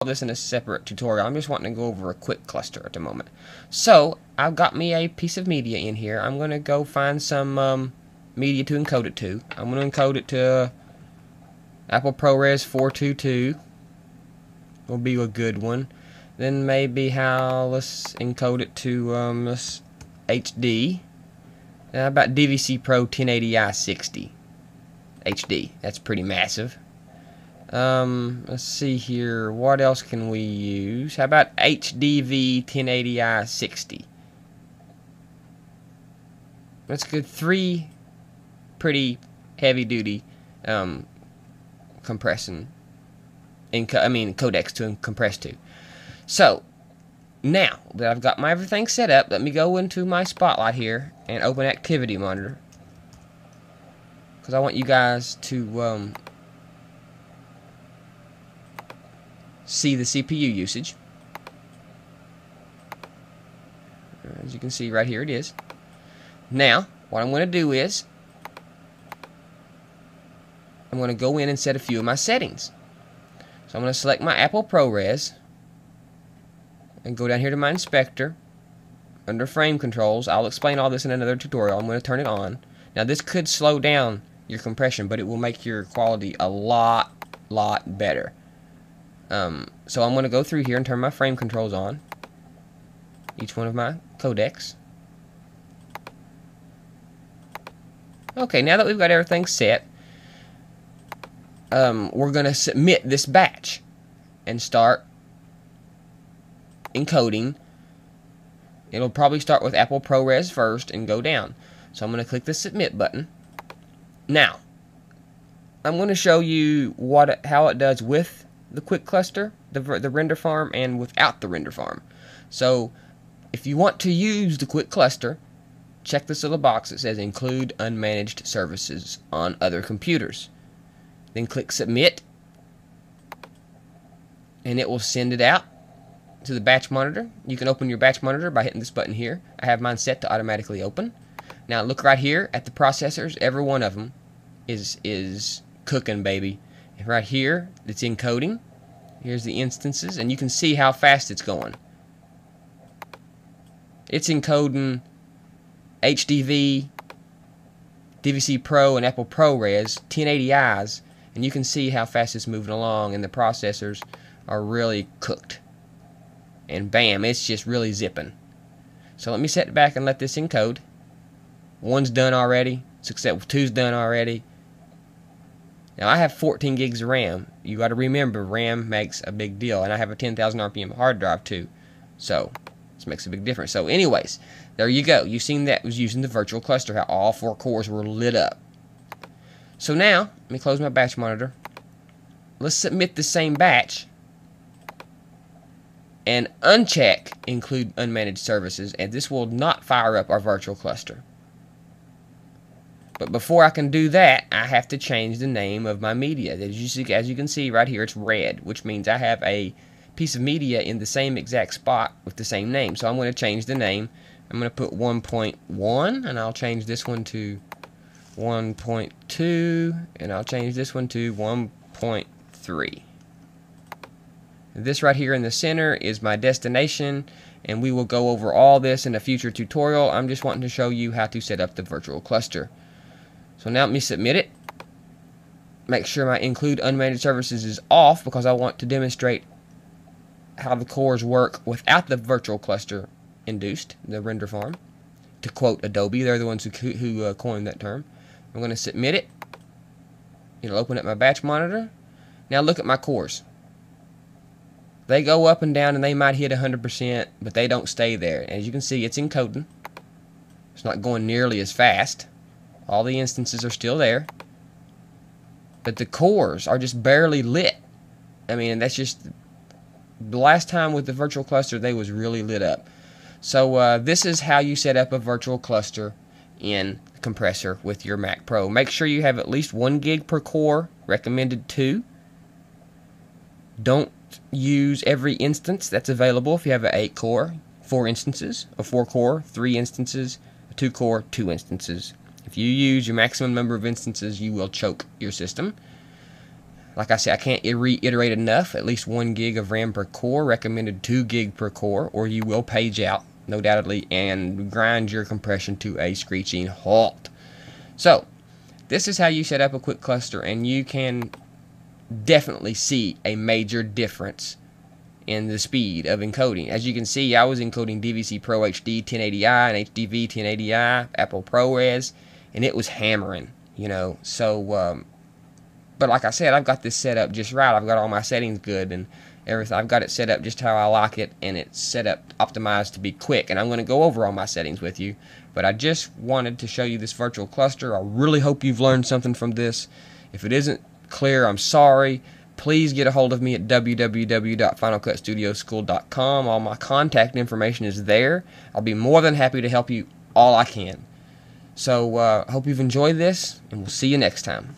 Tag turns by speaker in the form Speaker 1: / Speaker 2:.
Speaker 1: this in a separate tutorial. I'm just wanting to go over a quick cluster at the moment. So I've got me a piece of media in here. I'm going to go find some media to encode it to. I'm going to encode it to Apple ProRes 422. Will be a good one. Then maybe let's encode it to this HD. How about DVC Pro 1080i 60 HD? That's pretty massive. Let's see here. What else can we use? How about HDV 1080i 60? That's good. 3 pretty heavy-duty compression. Codecs to compress to. So now that I've got everything set up, let me go into my Spotlight here and open Activity Monitor, because I want you guys to see the CPU usage. As you can see right here, it is. Now, what I'm going to do is I'm going to go in and set a few of my settings. So I'm going to select my Apple ProRes and go down here to my inspector. Under frame controls, I'll explain all this in another tutorial. I'm going to turn it on. Now this could slow down your compression, but it will make your quality a lot better. So I'm going to go through here and turn my frame controls on, each one of my codecs. Okay, now that we've got everything set, we're going to submit this batch and start encoding. It'll probably start with Apple ProRes first and go down. So I'm going to click the submit button. Now, I'm going to show you how it does with the quick cluster, the render farm, and without the render farm. So if you want to use the quick cluster, check this little box that says include unmanaged services on other computers. Then click submit, and it will send it out to the batch monitor. You can open your batch monitor by hitting this button here. I have mine set to automatically open. Now look right here at the processors. Every one of them is cooking, baby. And right here, it's encoding. Here's the instances, and you can see how fast it's going. It's encoding HDV, DVC Pro, and Apple ProRes 1080i's, and you can see how fast it's moving along, and the processors are really cooked. And bam, it's just really zipping. So let me set it back and let this encode. One's done already. Two's done already. Now I have 14 gigs of RAM. You got to remember, RAM makes a big deal, and I have a 10,000 RPM hard drive too. So this makes a big difference. So anyways, there you go. You've seen that was using the virtual cluster, how all 4 cores were lit up. So now, let me close my batch monitor. Let's submit the same batch and uncheck include unmanaged services, and this will not fire up our virtual cluster. But before I can do that, I have to change the name of my media. As you can see right here, it's red, which means I have a piece of media in the same exact spot with the same name. So I'm going to change the name. I'm going to put 1.1, and I'll change this one to 1.2, and I'll change this one to 1.3. This right here in the center is my destination, and we will go over all this in a future tutorial. I'm just wanting to show you how to set up the virtual cluster. So now let me submit it. Make sure my include unmanaged services is off, because I want to demonstrate how the cores work without the virtual cluster induced, the render farm. To quote Adobe, they're the ones who coined that term. I'm going to submit it. It'll open up my batch monitor. Now look at my cores. They go up and down, and they might hit 100%, but they don't stay there. As you can see, it's encoding. It's not going nearly as fast. All the instances are still there, but the cores are just barely lit. I mean, that's just the last time with the virtual cluster, they was really lit up. So this is how you set up a virtual cluster in Compressor with your Mac Pro. Make sure you have at least 1 gig per core, recommended 2. Don't use every instance that's available. If you have an 8 core, 4 instances, a 4 core, 3 instances, a 2 core, 2 instances. If you use your maximum number of instances, you will choke your system. Like I said, I can't reiterate enough, at least 1 gig of RAM per core, recommended 2 gig per core, or you will page out, no doubtedly, and grind your compression to a screeching halt. So, this is how you set up a quick cluster, and you can definitely see a major difference in the speed of encoding. As you can see, I was encoding DVC Pro HD 1080i and HDV 1080i, Apple ProRes, and it was hammering, you know. So, but like I said, I've got this set up just right. I've got all my settings good and everything. I've got it set up just how I like it, and it's set up, optimized to be quick. And I'm going to go over all my settings with you, but I just wanted to show you this virtual cluster. I really hope you've learned something from this. If it isn't clear, I'm sorry. Please get a hold of me at www.finalcutstudioschool.com. All my contact information is there. I'll be more than happy to help you all I can. So, hope you've enjoyed this, and we'll see you next time.